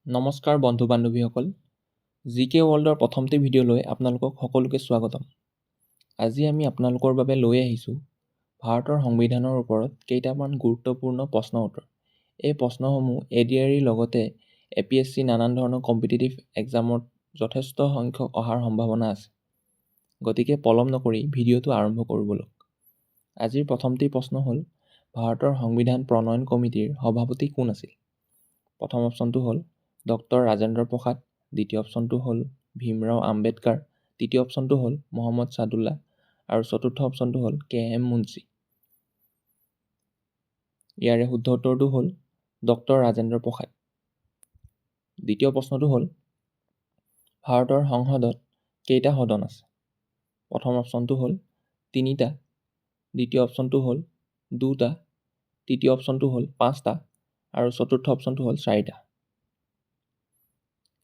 নমস্কাৰ বন্ধু বান্ধৱীসকল, GK ৱৰ্ল্ডৰ প্ৰথমটি ভিডিঅ'লৈ আপোনালোকক সকলোকে স্বাগতম। আজি আমি আপোনালোকৰ বাবে লৈ আহিছোঁ ভাৰতৰ সংবিধানৰ ওপৰত কেইটামান গুৰুত্বপূৰ্ণ প্ৰশ্ন উত্তৰ। এই প্ৰশ্নসমূহ ADREৰ লগতে APSC নানান ধৰণৰ কম্পিটিটিভ এক্সামত যথেষ্ট সংখ্যক অহাৰ সম্ভাৱনা আছে। গতিকে পলম নকৰি ভিডিঅ'টো আৰম্ভ কৰোঁ বলক। আজিৰ প্ৰথমটি প্ৰশ্ন হ'ল, ভাৰতৰ সংবিধান প্ৰণয়ন কমিটিৰ সভাপতি কোন আছিল? প্ৰথম অপশ্যনটো হ'ল ডক্টৰ ৰাজেন্দ্ৰ প্ৰসাদ, দ্বিতীয় অপশ্যনটো হ'ল ভীমৰাও আম্বেদকাৰ, তৃতীয় অপশ্যনটো হ'ল মহম্মদ ছাদুল্লাহ আৰু চতুৰ্থ অপশ্যনটো হ'ল KM মুন্সি। ইয়াৰে শুদ্ধ উত্তৰটো হ'ল ডক্টৰ ৰাজেন্দ্ৰ প্ৰসাদ। দ্বিতীয় প্ৰশ্নটো হ'ল, ভাৰতৰ সংসদত কেইটা সদন আছে? প্ৰথম অপশ্যনটো হ'ল 3টা, দ্বিতীয় অপশ্যনটো হ'ল 2টা, তৃতীয় অপশ্যনটো হ'ল 5টা আৰু চতুৰ্থ অপশ্যনটো হ'ল 4টা।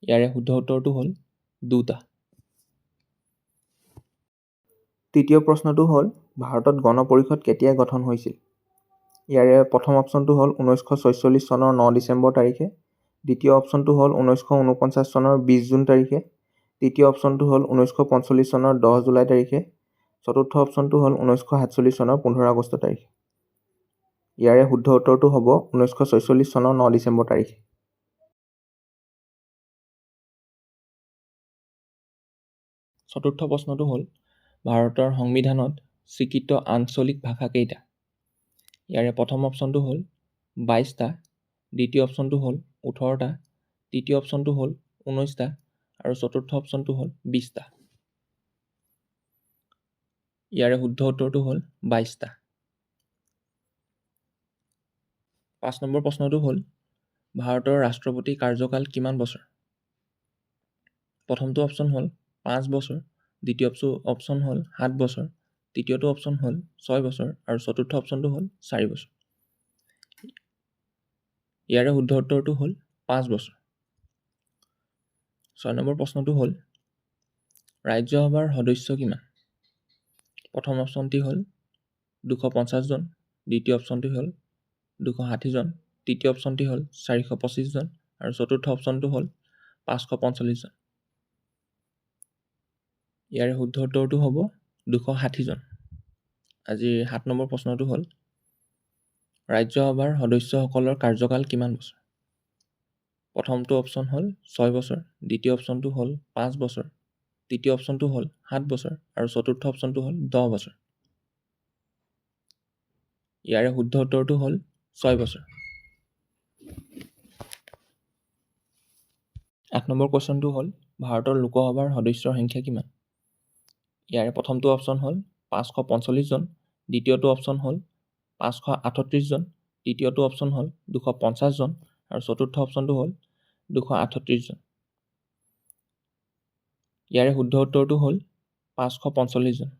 ইয়াৰে শুদ্ধ উত্তৰটো হ'ল 2টা। তৃতীয় প্ৰশ্নটো হ'ল, ভাৰতত গণ পৰিষদ কেতিয়া গঠন হৈছিল? ইয়াৰে প্ৰথম অপশ্যনটো হ'ল 1946 চনৰ 9 ডিচেম্বৰ তাৰিখে, দ্বিতীয় অপশ্যনটো হ'ল 1949 চনৰ 20 জুন তাৰিখে, তৃতীয় অপশ্যনটো হ'ল 1945 চনৰ 10 জুলাই তাৰিখে, চতুৰ্থ অপশ্যনটো হ'ল 1947 চনৰ 15 আগষ্ট তাৰিখে। ইয়াৰে শুদ্ধ উত্তৰটো হ'ব 1946 চনৰ 9 ডিচেম্বৰ তাৰিখে। চতুৰ্থ প্ৰশ্নটো হ'ল, ভাৰতৰ সংবিধানত স্বীকৃত আঞ্চলিক ভাষা কেইটা? ইয়াৰে প্ৰথম অপশ্যনটো হ'ল 22টা, দ্বিতীয় অপশ্যনটো হ'ল 18টা, তৃতীয় অপশ্যনটো হ'ল 19টা আৰু চতুৰ্থ অপশ্যনটো হ'ল 20টা। ইয়াৰে শুদ্ধ উত্তৰটো হ'ল 22টা। 5 নম্বৰ প্ৰশ্নটো হ'ল, ভাৰতৰ ৰাষ্ট্ৰপতিৰ কাৰ্যকাল কিমান বছৰ? প্ৰথমটো অপশ্যন হ'ল 5 বছৰ, দ্বিতীয় অপশ্যন হ'ল 7 বছৰ, তৃতীয়টো অপশ্যন হ'ল 6 বছৰ আৰু চতুৰ্থ অপশ্যনটো হ'ল 4 বছৰ। ইয়াৰে শুদ্ধ উত্তৰটো হ'ল 5 বছৰ। 6 নম্বৰ প্ৰশ্নটো হ'ল, ৰাজ্যসভাৰ সদস্য কিমান? প্ৰথম অপশ্যনটি হ'ল 250 জন, দ্বিতীয় অপশ্যনটি হ'ল 260 জন, তৃতীয় অপশ্যনটি হ'ল 425 জন আৰু চতুৰ্থ অপশ্যনটো হ'ল 545 জন। ইয়াৰে শুদ্ধ উত্তৰটো হ'ব 260 জন। আজিৰ 7 নম্বৰ প্ৰশ্নটো হ'ল, ৰাজ্যসভাৰ সদস্যসকলৰ কাৰ্যকাল কিমান বছৰ? প্ৰথমটো অপশ্যন হ'ল 6 বছৰ, দ্বিতীয় অপশ্যনটো হ'ল 5 বছৰ, তৃতীয় অপশ্যনটো হ'ল 7 বছৰ আৰু চতুৰ্থ অপশ্যনটো হ'ল 10 বছৰ। ইয়াৰে শুদ্ধ উত্তৰটো হ'ল 6 বছৰ। 8 নম্বৰ কুৱেশ্যনটো হ'ল, ভাৰতৰ লোকসভাৰ সদস্যৰ সংখ্যা কিমান? ইয়াৰে প্ৰথমটো অপশ্যন হ'ল 545 জন, দ্বিতীয়টো অপশ্যন হ'ল 538 জন, তৃতীয়টো অপশ্যন হ'ল 250 জন আৰু চতুৰ্থ অপশ্যনটো হ'ল 238 জন। ইয়াৰে শুদ্ধ উত্তৰটো হ'ল 545 জন।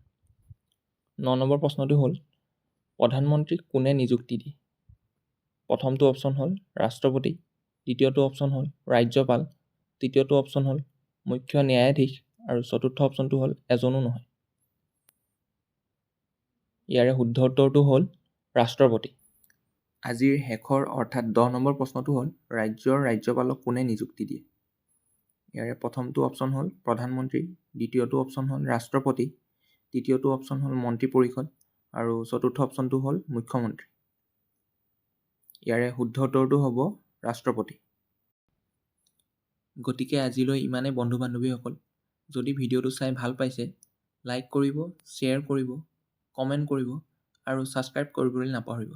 9 নম্বৰ প্ৰশ্নটো হ'ল, প্ৰধানমন্ত্ৰীক কোনে নিযুক্তি দিয়ে? প্ৰথমটো অপশ্যন হ'ল ৰাষ্ট্ৰপতি, দ্বিতীয়টো অপশ্যন হ'ল ৰাজ্যপাল, তৃতীয়টো অপশ্যন হ'ল মুখ্য ন্যায়াধীশ আৰু চতুৰ্থ অপশ্যনটো হ'ল এজনো নহয়। ইয়াৰে শুদ্ধ উত্তৰটো হ'ল ৰাষ্ট্ৰপতি। আজিৰ শেষৰ অৰ্থাৎ 10 নম্বৰ প্ৰশ্নটো হ'ল, ৰাজ্যৰ ৰাজ্যপালক কোনে নিযুক্তি দিয়ে? ইয়াৰে প্ৰথমটো অপশ্যন হ'ল প্ৰধানমন্ত্ৰী, দ্বিতীয়টো অপশ্যন হ'ল ৰাষ্ট্ৰপতি, তৃতীয়টো অপশ্যন হ'ল মন্ত্ৰী পৰিষদ আৰু চতুৰ্থ অপশ্যনটো হ'ল মুখ্যমন্ত্ৰী। ইয়াৰে শুদ্ধ উত্তৰটো হ'ব ৰাষ্ট্ৰপতি। গতিকে আজিলৈ ইমানেই বন্ধু বান্ধৱীসকল। যদি ভিডিঅ'টো চাই ভাল পাইছে, লাইক কৰিব, শ্বেয়াৰ কৰিব, কমেণ্ট কৰিব আৰু ছাবস্ক্ৰাইব কৰিবলৈ নাপাহৰিব।